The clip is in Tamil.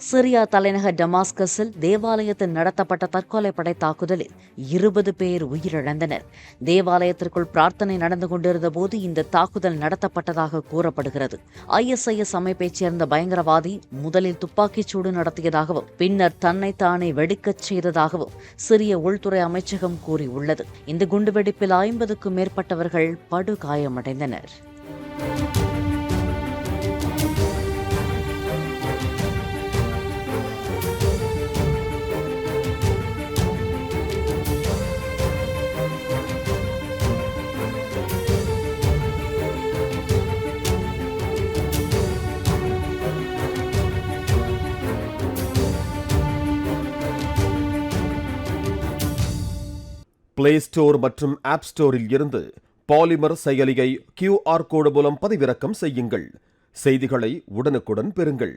சிரியா தலைநகர் டமாஸ்கஸில் தேவாலயத்தில் நடத்தப்பட்ட தற்கொலைப்படை தாக்குதலில் 20 பேர் உயிரிழந்தனர். தேவாலயத்திற்குள் பிரார்த்தனை நடந்து கொண்டிருந்த போது இந்த தாக்குதல் நடத்தப்பட்டதாக கூறப்படுகிறது. ISIS அமைப்பைச் சேர்ந்த பயங்கரவாதி முதலில் துப்பாக்கிச் சூடு நடத்தியதாகவும் பின்னர் தன்னைத்தானே வெடிக்கச் செய்ததாகவும் சிரிய உள்துறை அமைச்சகம் கூறியுள்ளது. இந்த குண்டுவெடிப்பில் 50க்கும் மேற்பட்டவர்கள் படுகாயமடைந்தனர். பிளே ஸ்டோர் மற்றும் ஆப் ஸ்டோரில் இருந்து பாலிமர் செயலியை QR கோடு மூலம் பதிவிறக்கம் செய்யுங்கள். செய்திகளை உடனுக்குடன் பெறுங்கள்.